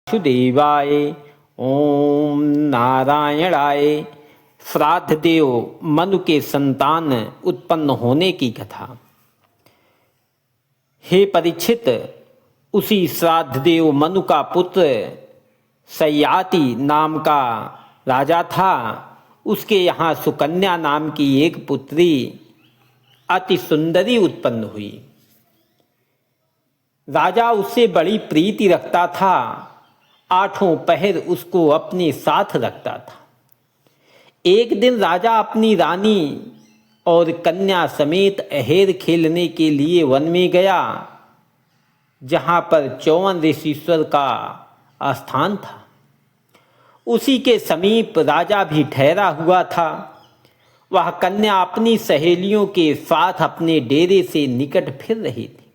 वासुदेवाय ओम नारायणाय। श्राद्ध देव मनु के संतान उत्पन्न होने की कथा। हे परीक्षित, उसी श्राद्ध देव मनु का पुत्र सयाति नाम का राजा था। उसके यहाँ सुकन्या नाम की एक पुत्री अति सुंदरी उत्पन्न हुई। राजा उससे बड़ी प्रीति रखता था, आठों पहर उसको अपने साथ रखता था। एक दिन राजा अपनी रानी और कन्या समेत अहेर खेलने के लिए वन में गया, जहाँ पर चौवन ऋषीश्वर का स्थान था। उसी के समीप राजा भी ठहरा हुआ था। वह कन्या अपनी सहेलियों के साथ अपने डेरे से निकट फिर रही थी।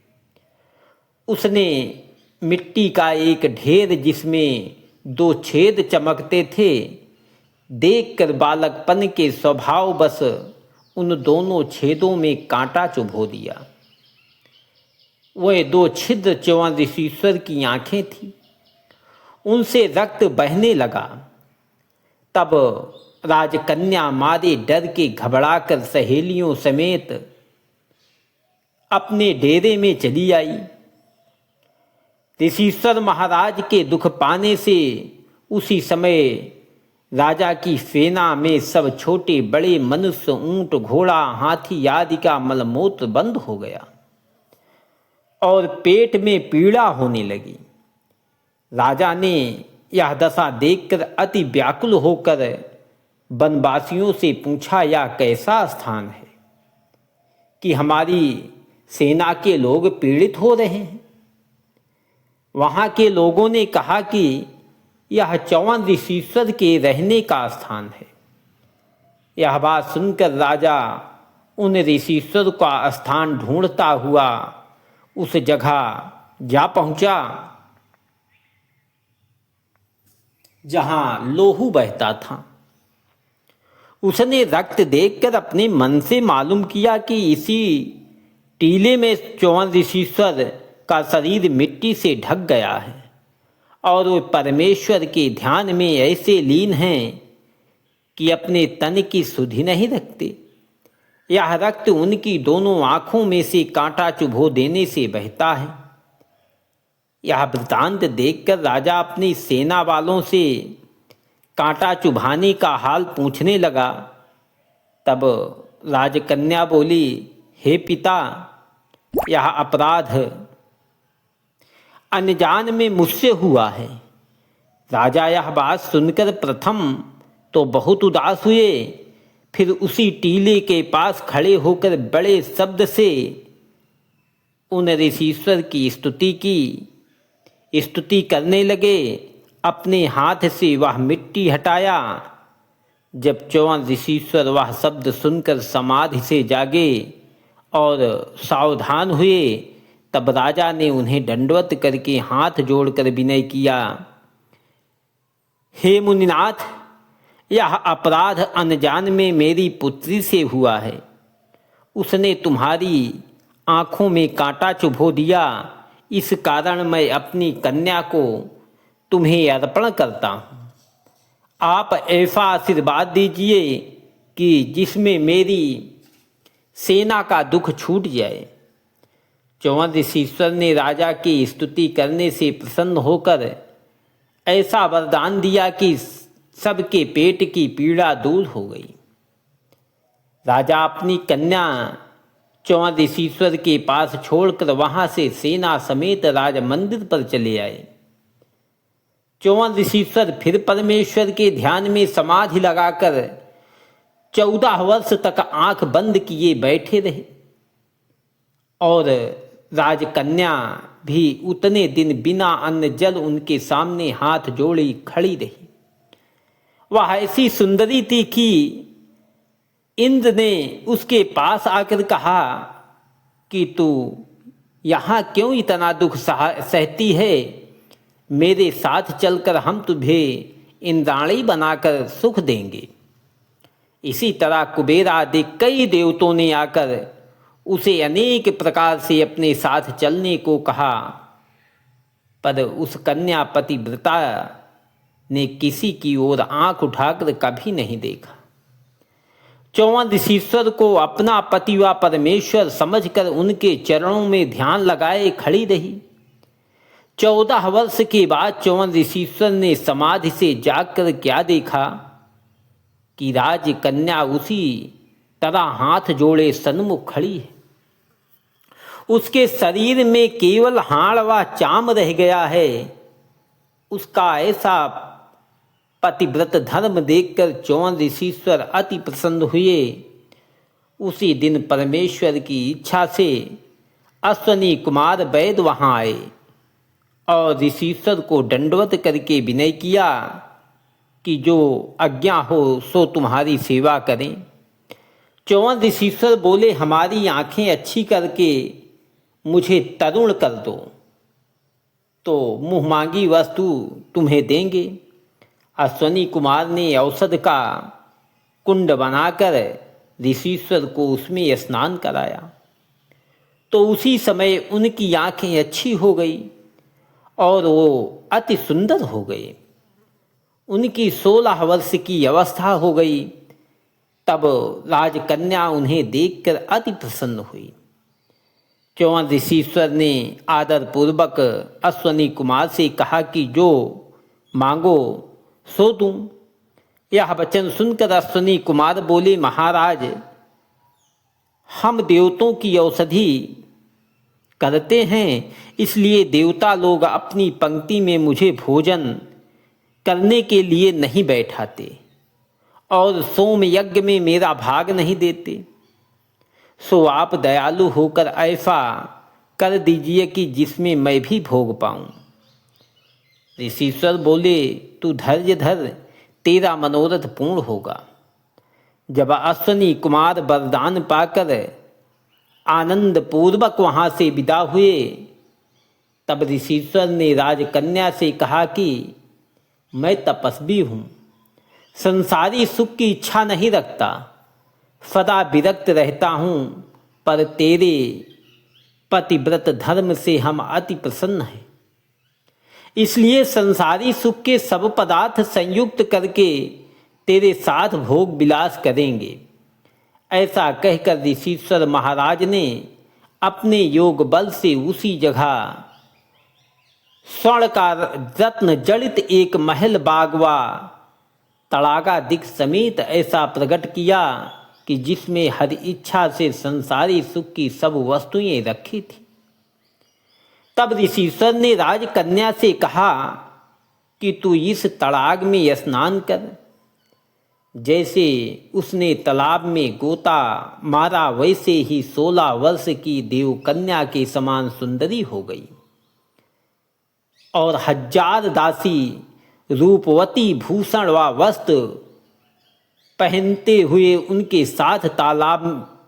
उसने मिट्टी का एक ढेर जिसमें दो छेद चमकते थे देखकर बालकपन के स्वभाव बस उन दोनों छेदों में कांटा चुभो दिया। वह दो छिद्र चौवन ऋषीश्वर की आंखें थीं, उनसे रक्त बहने लगा। तब राजकन्या मारे डर के घबराकर सहेलियों समेत अपने डेरे में चली आई। ऋषीश्वर महाराज के दुख पाने से उसी समय राजा की सेना में सब छोटे बड़े मनुष्य, ऊंट, घोड़ा, हाथी आदि का मलमूत्र बंद हो गया और पेट में पीड़ा होने लगी। राजा ने यह दशा देखकर अति व्याकुल होकर वनवासियों से पूछा, यह कैसा स्थान है कि हमारी सेना के लोग पीड़ित हो रहे हैं? वहाँ के लोगों ने कहा कि यह चौवन ऋषीश्वर के रहने का स्थान है। यह बात सुनकर राजा उन ऋषीश्वर का स्थान ढूंढता हुआ उस जगह जा पहुँचा जहाँ लोहू बहता था। उसने रक्त देखकर अपने मन से मालूम किया कि इसी टीले में चौवन ऋषीश्वर का शरीर मिट्टी से ढक गया है और वे परमेश्वर के ध्यान में ऐसे लीन हैं कि अपने तन की सुधि नहीं रखते। यह रक्त उनकी दोनों आँखों में से कांटा चुभो देने से बहता है। यह वृतांत देखकर राजा अपनी सेना वालों से कांटा चुभाने का हाल पूछने लगा। तब राजकन्या बोली, हे पिता, यह अपराध अनजान में मुझसे हुआ है। राजा यह बात सुनकर प्रथम तो बहुत उदास हुए, फिर उसी टीले के पास खड़े होकर बड़े शब्द से उन ऋषीश्वर की स्तुति करने लगे। अपने हाथ से वह मिट्टी हटाया। जब चौवन ऋषीश्वर वह शब्द सुनकर समाधि से जागे और सावधान हुए, तब राजा ने उन्हें दंडवत करके हाथ जोड़कर विनय किया, हे मुनिनाथ, यह अपराध अनजान में मेरी पुत्री से हुआ है। उसने तुम्हारी आँखों में कांटा चुभो दिया। इस कारण मैं अपनी कन्या को तुम्हें अर्पण करता हूँ। आप ऐसा आशीर्वाद दीजिए कि जिसमें मेरी सेना का दुख छूट जाए। चौवन ऋषीश्वर ने राजा की स्तुति करने से प्रसन्न होकर ऐसा वरदान दिया कि सबके पेट की पीड़ा दूर हो गई। राजा अपनी कन्या चौवन ऋषीश्वर के पास छोड़कर वहाँ से सेना समेत राज मंदिर पर चले आए। चौवन ऋषीश्वर फिर परमेश्वर के ध्यान में समाधि लगाकर 14 वर्ष तक आंख बंद किए बैठे रहे और राजकन्या भी उतने दिन बिना अन्न जल उनके सामने हाथ जोड़ी खड़ी रही। वह ऐसी सुंदरी थी कि इंद्र ने उसके पास आकर कहा कि तू यहाँ क्यों इतना दुख सहती है? मेरे साथ चलकर हम तुझे इंद्राणी बनाकर सुख देंगे। इसी तरह कुबेर आदि कई देवताओं ने आकर उसे अनेक प्रकार से अपने साथ चलने को कहा। पर उस कन्या पतिव्रता ने किसी की ओर आंख उठाकर कभी नहीं देखा। 54 ऋषीश्वर को अपना पति व परमेश्वर समझकर उनके चरणों में ध्यान लगाए खड़ी रही। 14 वर्ष के बाद 54 ऋषीश्वर ने समाधि से जागकर क्या देखा कि राजकन्या उसी तरह हाथ जोड़े सन्मुख खड़ी है। उसके शरीर में केवल हाड़ व चाम रह गया है। उसका ऐसा पतिव्रत धर्म देखकर 54 ऋषीश्वर अति प्रसन्न हुए। उसी दिन परमेश्वर की इच्छा से अश्वनी कुमार वैद वहां आए और ऋषीश्वर को दंडवत करके विनय किया कि जो आज्ञा हो सो तुम्हारी सेवा करें। 54 ऋषीश्वर बोले, हमारी आंखें अच्छी करके मुझे तरुण कर दो तो मुँह मांगी वस्तु तुम्हें देंगे। अश्वनी कुमार ने औषध का कुंड बनाकर ऋषीश्वर को उसमें स्नान कराया तो उसी समय उनकी आंखें अच्छी हो गई और वो अति सुंदर हो गए। उनकी 16 वर्ष की अवस्था हो गई। तब राजकन्या उन्हें देखकर अति प्रसन्न हुई। 54 ऋषीश्वर ने आदरपूर्वक अश्वनी कुमार से कहा कि जो मांगो सो दूं। यह वचन सुनकर अश्वनी कुमार बोले, महाराज, हम देवताओं की औषधि करते हैं, इसलिए देवता लोग अपनी पंक्ति में मुझे भोजन करने के लिए नहीं बैठाते और सोम यज्ञ में मेरा भाग नहीं देते। सो आप दयालु होकर ऐसा कर दीजिए कि जिसमें मैं भी भोग पाऊं। ऋषीश्वर बोले, तू धैर्य धर, तेरा मनोरथ पूर्ण होगा। जब अश्वनी कुमार वरदान पाकर आनंद पूर्वक वहां से विदा हुए तब ऋषीश्वर ने राजकन्या से कहा कि मैं तपस्वी हूँ, संसारी सुख की इच्छा नहीं रखता, सदा विरक्त रहता हूँ, पर तेरे पतिव्रत धर्म से हम अति प्रसन्न हैं। इसलिए संसारी सुख के सब पदार्थ संयुक्त करके तेरे साथ भोग विलास करेंगे। ऐसा कहकर ऋषीश्वर महाराज ने अपने योग बल से उसी जगह स्वर्ण का रत्न जड़ित एक महल बागवा तड़ागा दिख समेत ऐसा प्रकट किया कि जिसमें हर इच्छा से संसारी सुख की सब वस्तुएं रखी थी। तब ऋषीश्वर ने राजकन्या से कहा कि तू इस तड़ाग में स्नान कर। जैसे उसने तालाब में गोता मारा वैसे ही 16 वर्ष की देवकन्या के समान सुंदरी हो गई और 1000 दासी रूपवती भूषण व वस्त्र पहनते हुए उनके साथ तालाब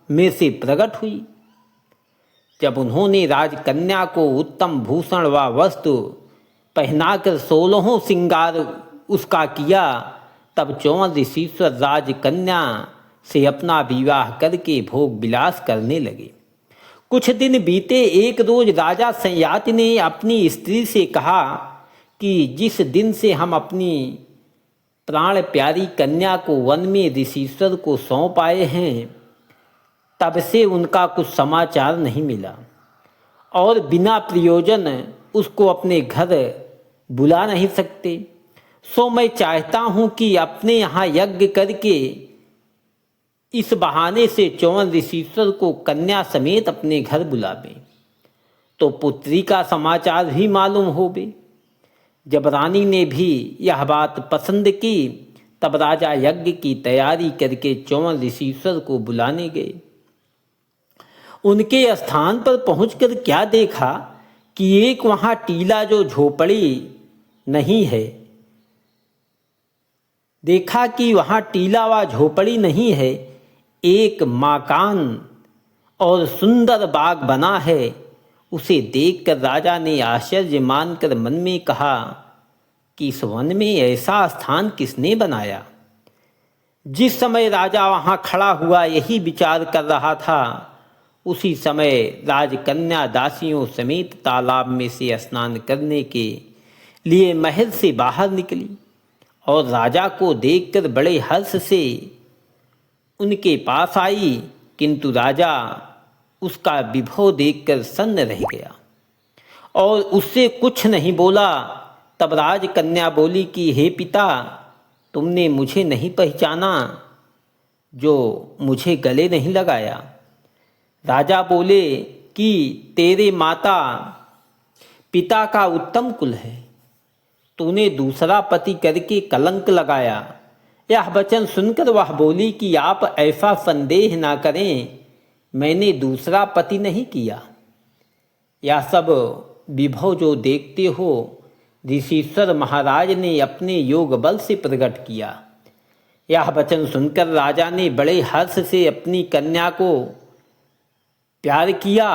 में से प्रकट हुई। जब उन्होंने राजकन्या को उत्तम भूषण व वस्त्र पहनाकर 16 श्रृंगार उसका किया तब 54 ऋषीश्वर राजकन्या से अपना विवाह करके भोग विलास करने लगे। कुछ दिन बीते, एक रोज राजा सयाति ने अपनी स्त्री से कहा कि जिस दिन से हम अपनी प्राण प्यारी कन्या को वन में ऋषीश्वर को सौंप आए हैं तब से उनका कुछ समाचार नहीं मिला और बिना प्रयोजन उसको अपने घर बुला नहीं सकते। सो मैं चाहता हूँ कि अपने यहाँ यज्ञ करके इस बहाने से 54 ऋषीश्वर को कन्या समेत अपने घर बुलावें तो पुत्री का समाचार भी मालूम होवे। जब रानी ने भी यह बात पसंद की तब राजा यज्ञ की तैयारी करके 54 ऋषीश्वर को बुलाने गए। उनके स्थान पर पहुंचकर क्या देखा कि एक वहां टीला जो झोपड़ी नहीं है, देखा कि वहां टीला व झोपड़ी नहीं है, एक मकान और सुंदर बाग बना है। उसे देखकर राजा ने आश्चर्य मानकर मन में कहा कि इस वन में ऐसा स्थान किसने बनाया। जिस समय राजा वहां खड़ा हुआ यही विचार कर रहा था उसी समय राजकन्या दासियों समेत तालाब में से स्नान करने के लिए महल से बाहर निकली और राजा को देखकर बड़े हर्ष से उनके पास आई, किंतु राजा उसका विभव देखकर सन्न रह गया और उससे कुछ नहीं बोला। तब राजकन्या बोली कि हे पिता, तुमने मुझे नहीं पहचाना, जो मुझे गले नहीं लगाया। राजा बोले कि तेरे माता पिता का उत्तम कुल है, तूने दूसरा पति करके कलंक लगाया। यह वचन सुनकर वह बोली कि आप ऐसा संदेह ना करें, मैंने दूसरा पति नहीं किया। यह सब विभव जो देखते हो ऋषिश्वर महाराज ने अपने योग बल से प्रकट किया। यह वचन सुनकर राजा ने बड़े हर्ष से अपनी कन्या को प्यार किया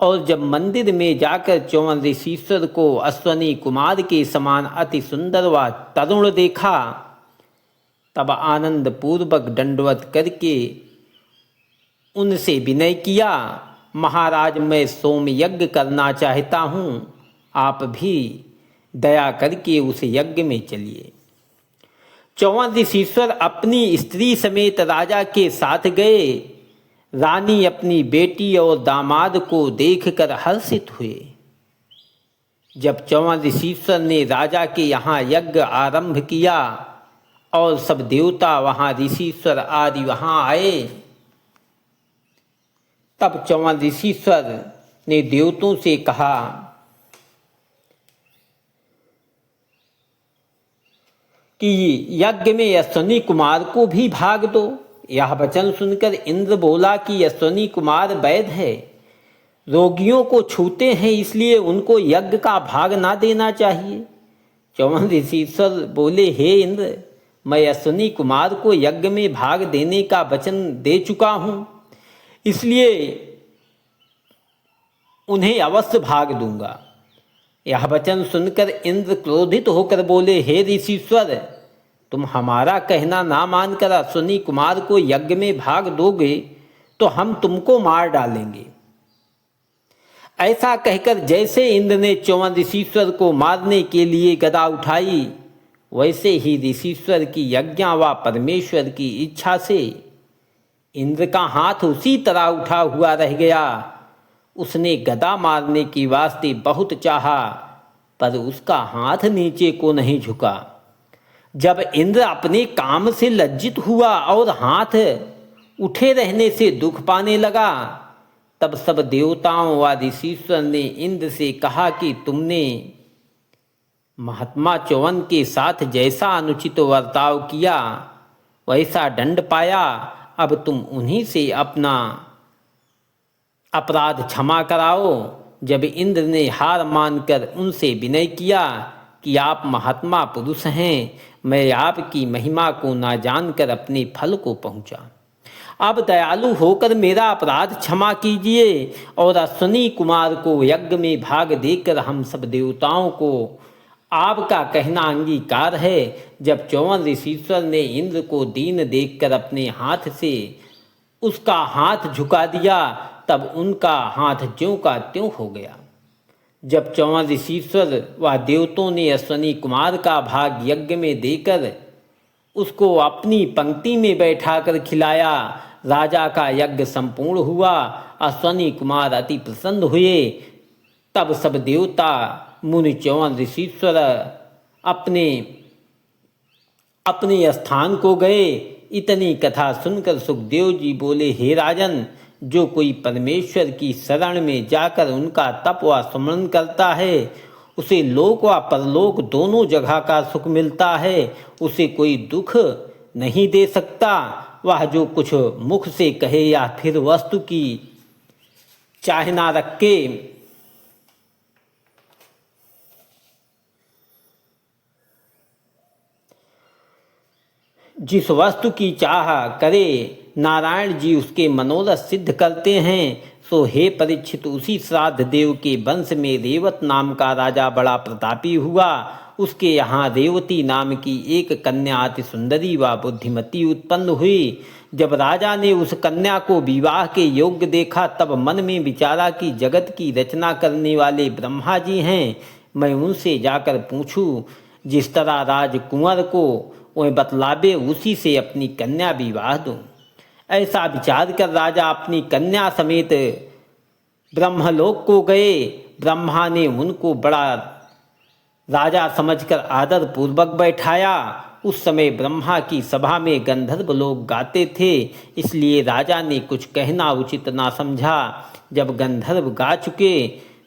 और जब मंदिर में जाकर चौवन ऋषिश्वर को अश्वनी कुमार के समान अति सुंदर व तरुण देखा, तब आनंद पूर्वक दंडवत करके उनसे विनय किया, महाराज मैं सोम यज्ञ करना चाहता हूँ, आप भी दया करके उस यज्ञ में चलिए। चौवन ऋषिश्वर अपनी स्त्री समेत राजा के साथ गए। रानी अपनी बेटी और दामाद को देखकर हर्षित हुए। जब चौवन ऋषिश्वर ने राजा के यहाँ यज्ञ आरंभ किया और सब देवता वहाँ ऋषिश्वर आदि वहाँ आए, तब चौवन ऋषिश्वर ने देवताओं से कहा कि यज्ञ में अश्वनी कुमार को भी भाग दो। यह वचन सुनकर इंद्र बोला कि अश्वनी कुमार वैद्य है, रोगियों को छूते हैं, इसलिए उनको यज्ञ का भाग ना देना चाहिए। चौवन ऋषिश्वर बोले हे इंद्र, मैं अश्वनी कुमार को यज्ञ में भाग देने का वचन दे चुका हूँ, इसलिए उन्हें अवश्य भाग दूंगा। यह वचन सुनकर इंद्र क्रोधित होकर बोले हे ऋषिश्वर, तुम हमारा कहना ना मानकर अश्वनी कुमार को यज्ञ में भाग दोगे तो हम तुमको मार डालेंगे। ऐसा कहकर जैसे इंद्र ने चौवन ऋषिश्वर को मारने के लिए गदा उठाई, वैसे ही ऋषिश्वर की यज्ञा व परमेश्वर की इच्छा से इंद्र का हाथ उसी तरह उठा हुआ रह गया। उसने गदा मारने की वास्ते बहुत चाहा, पर उसका हाथ नीचे को नहीं झुका। जब इंद्र अपने काम से लज्जित हुआ और हाथ उठे रहने से दुख पाने लगा, तब सब देवताओं व ऋषिश्वर ने इंद्र से कहा कि तुमने महात्मा चौवन के साथ जैसा अनुचित बर्ताव किया वैसा दंड पाया, अब तुम उन्हीं से अपना अपराध क्षमा कराओ। जब इंद्र ने हार मानकर उनसे विनय किया कि आप महात्मा पुरुष हैं, मैं आपकी महिमा को ना जानकर अपने फल को पहुंचा, अब दयालु होकर मेरा अपराध क्षमा कीजिए और अश्वनी कुमार को यज्ञ में भाग देकर हम सब देवताओं को आपका कहना अंगीकार है। जब चौवन ऋषिश्वर ने इंद्र को दीन देखकर अपने हाथ से उसका हाथ झुका दिया, तब उनका हाथ ज्यों का त्यों हो गया। जब चौवन ऋषिश्वर व देवताओं ने अश्वनी कुमार का भाग यज्ञ में देकर उसको अपनी पंक्ति में बैठाकर खिलाया, राजा का यज्ञ संपूर्ण हुआ। अश्वनी कुमार अति प्रसन्न हुए। तब सब देवता मुनि चौवन ऋषिश्वर अपने अपने स्थान को गए। इतनी कथा सुनकर सुखदेव जी बोले हे राजन, जो कोई परमेश्वर की शरण में जाकर उनका तप व स्मरण करता है उसे लोक व परलोक दोनों जगह का सुख मिलता है, उसे कोई दुख नहीं दे सकता। वह जो कुछ मुख से कहे या फिर वस्तु की चाह ना रखे, जिस वस्तु की चाह करे नारायण जी उसके मनोरथ सिद्ध करते हैं। सो हे परीक्षित, उसी श्राद्ध देव के वंश में रेवत नाम का राजा बड़ा प्रतापी हुआ। उसके यहाँ रेवती नाम की एक कन्या अति सुंदरी व बुद्धिमती उत्पन्न हुई। जब राजा ने उस कन्या को विवाह के योग्य देखा, तब मन में विचारा कि जगत की रचना करने वाले ब्रह्मा जी हैं, मैं उनसे जाकर पूछूं, जिस तरह राजकुंवर को वह बतलावे उसी से अपनी कन्या विवाह दूं। ऐसा विचार कर राजा अपनी कन्या समेत ब्रह्मलोक को गए। ब्रह्मा ने उनको बड़ा राजा समझकर आदर पूर्वक बैठाया। उस समय ब्रह्मा की सभा में गंधर्व लोग गाते थे, इसलिए राजा ने कुछ कहना उचित ना समझा। जब गंधर्व गा चुके,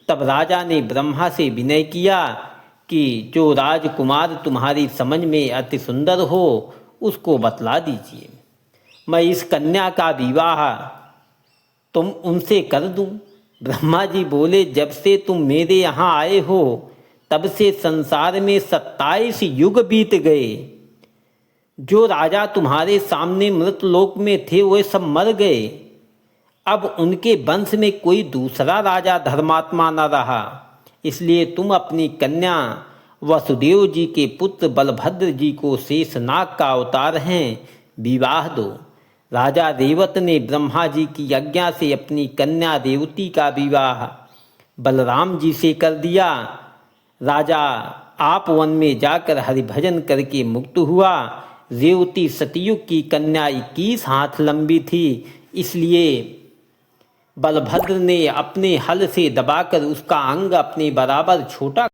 तब राजा ने ब्रह्मा से विनय किया कि जो राजकुमार तुम्हारी समझ में अति सुंदर हो, उसको बतला दीजिए। मैं इस कन्या का विवाह तुम उनसे कर दूं। ब्रह्मा जी बोले, जब से तुम मेरे यहाँ आए हो, तब से संसार में 27 युग बीत गए। जो राजा तुम्हारे सामने मृत लोक में थे, वे सब मर गए। अब उनके वंश में कोई दूसरा राजा धर्मात्मा न रहा। इसलिए तुम अपनी कन्या वसुदेव जी के पुत्र बलभद्र जी को शेषनाग का अवतार हैं, विवाह दो। राजा रेवत ने ब्रह्मा जी की आज्ञा से अपनी कन्या रेवती का विवाह बलराम जी से कर दिया। राजा आप वन में जाकर हरिभजन करके मुक्त हुआ। रेवती सतयुग की कन्या 21 हाथ लंबी थी, इसलिए बलभद्र ने अपने हल से दबाकर उसका अंग अपने बराबर छोटा